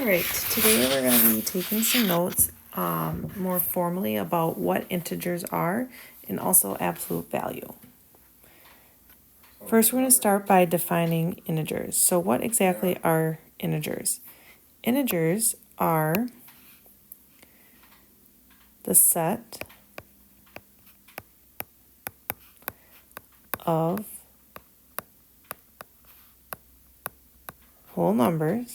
All right, today we're going to be taking some notes more formally about what integers are and also absolute value. First, we're going to start by defining integers. So what exactly are integers? Integers are the set of whole numbers.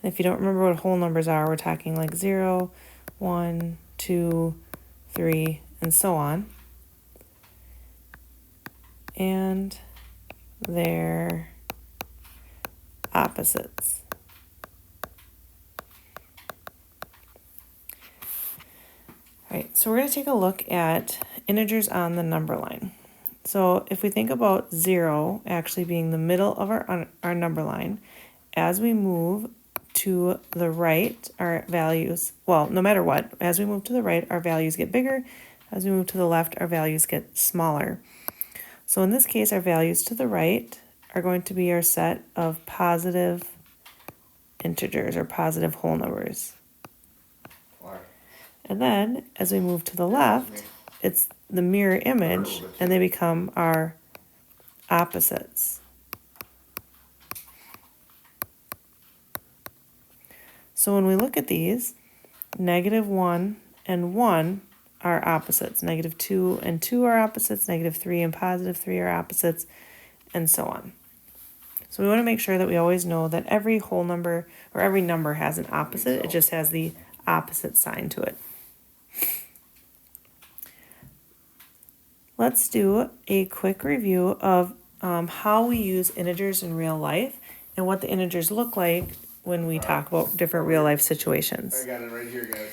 And if you don't remember what whole numbers are, we're talking like 0, 1, 2, 3, and so on. And their opposites. All right, so we're going to take a look at integers on the number line. So if we think about 0 actually being the middle of our number line, as we move to the right, our values, well, no matter what, as we move to the right, our values get bigger. As we move to the left, our values get smaller. So in this case, our values to the right are going to be our set of positive integers or positive whole numbers. And then as we move to the left, it's the mirror image and they become our opposites. So when we look at these, -1 and 1 are opposites. -2 and 2 are opposites. -3 and +3 are opposites, and so on. So we want to make sure that we always know that every whole number or every number has an opposite. It just has the opposite sign to it. Let's do a quick review of how we use integers in real life and what the integers look like when we talk about different real life situations. I got it right here, guys.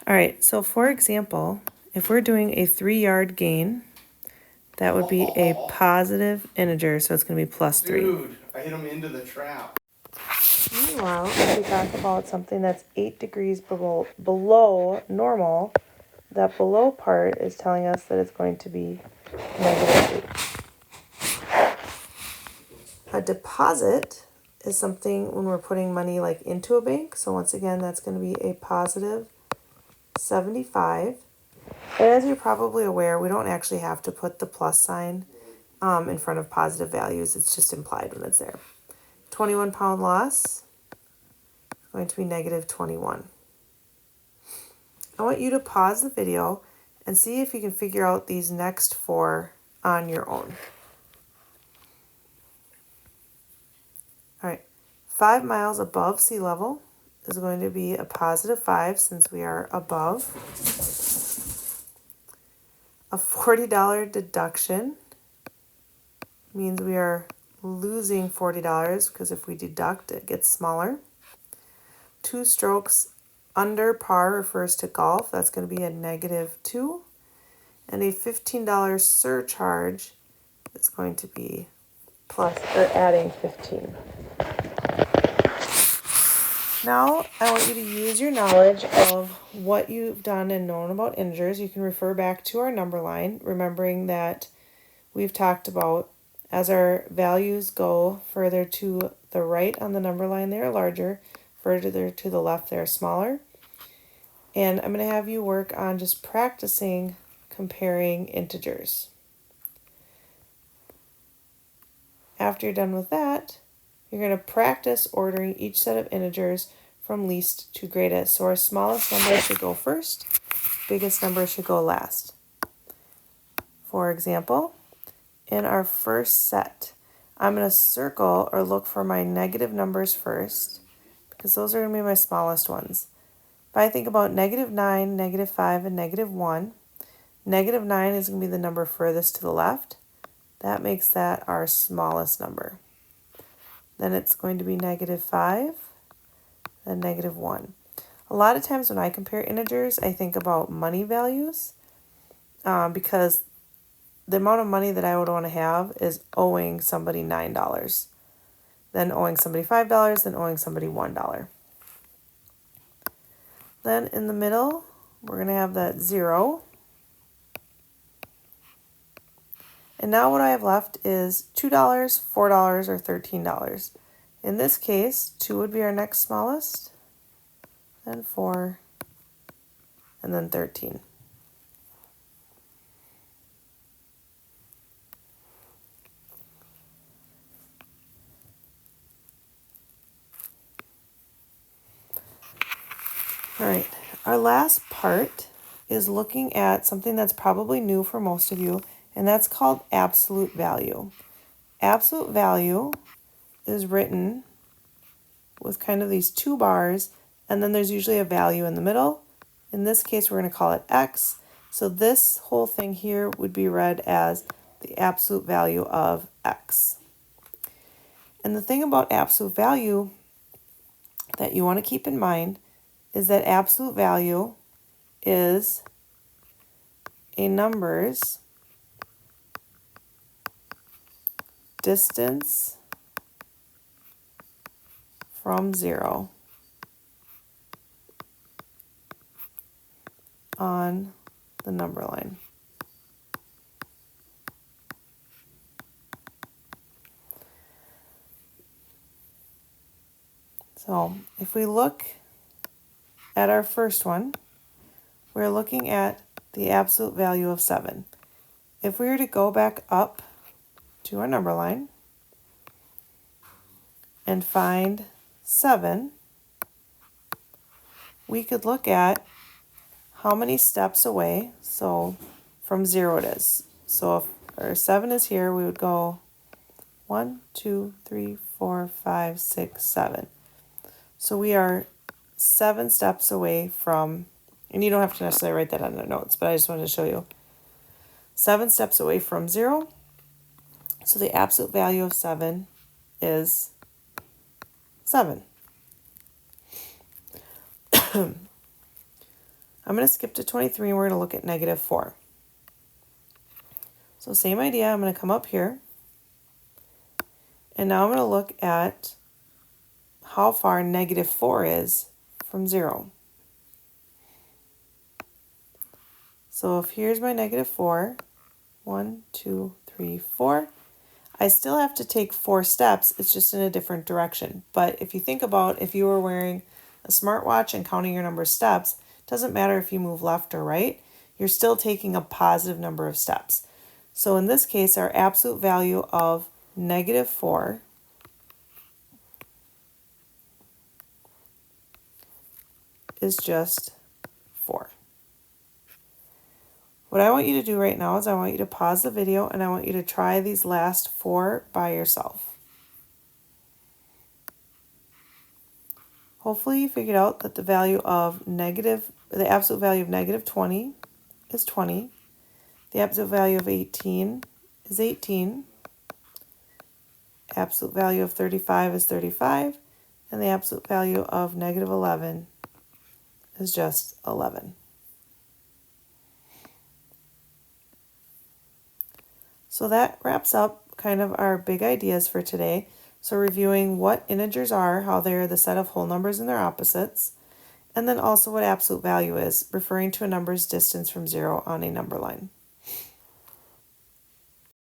All right, so for example, if we're doing a 3-yard gain, that would be a positive integer, so it's going to be +3. Dude, I hit him into the trap. Meanwhile, if we talk about something that's 8 degrees below normal, that below part is telling us that it's going to be -8. A deposit is something when we're putting money like into a bank. So once again, that's going to be a +75. And as you're probably aware, we don't actually have to put the plus sign in front of positive values. It's just implied when it's there. 21-pound loss is going to be -21. I want you to pause the video and see if you can figure out these next 4 on your own. All right, 5 miles above sea level is going to be a +5 since we are above. A $40 deduction means we are losing $40 because if we deduct, it gets smaller. 2 strokes under par refers to golf. That's going to be a -2. And a $15 surcharge is going to be adding 15. Now, I want you to use your knowledge of what you've done and known about integers. You can refer back to our number line, remembering that we've talked about as our values go further to the right on the number line, they are larger. Further to the left, they're smaller. And I'm going to have you work on just practicing comparing integers. After you're done with that, you're going to practice ordering each set of integers from least to greatest. So our smallest number should go first, biggest number should go last. For example, in our first set, I'm going to circle or look for my negative numbers first because those are going to be my smallest ones. If I think about -9, -5, and -1, -9 is going to be the number furthest to the left. That makes that our smallest number. Then it's going to be -5, then -1. A lot of times when I compare integers, I think about money values because the amount of money that I would want to have is owing somebody $9, then owing somebody $5, then owing somebody $1. Then in the middle, we're going to have that 0. And now what I have left is $2, $4, or $13. In this case, 2 would be our next smallest, then 4, and then 13. All right, our last part is looking at something that's probably new for most of you, and that's called absolute value. Absolute value is written with kind of these 2 bars, and then there's usually a value in the middle. In this case, we're going to call it x. So this whole thing here would be read as the absolute value of x. And the thing about absolute value that you want to keep in mind is that absolute value is a number's distance from 0 on the number line. So if we look at our first one, we're looking at the absolute value of 7. If we were to go back up to our number line and find 7, we could look at how many steps away, so from 0 it is. So if our 7 is here, we would go 1, 2, 3, 4, 5, 6, 7. So we are 7 steps away from, and you don't have to necessarily write that on the notes, but I just wanted to show you. 7 steps away from 0. So the absolute value of 7 is 7. I'm going to skip to 23 and we're going to look at negative 4. So same idea, I'm going to come up here. And now I'm going to look at how far negative 4 is from 0. So if here's my negative 4, 1, 2, 3, 4. I still have to take 4 steps, it's just in a different direction. But if you think about if you were wearing a smartwatch and counting your number of steps, it doesn't matter if you move left or right, you're still taking a positive number of steps. So in this case, our absolute value of negative 4 is just 4. What I want you to do right now is I want you to pause the video and I want you to try these last 4 by yourself. Hopefully you figured out that the absolute value of negative 20 is 20. The absolute value of 18 is 18. Absolute value of 35 is 35. And the absolute value of negative 11 is just 11. So that wraps up kind of our big ideas for today. So reviewing what integers are, how they're the set of whole numbers and their opposites, and then also what absolute value is, referring to a number's distance from 0 on a number line.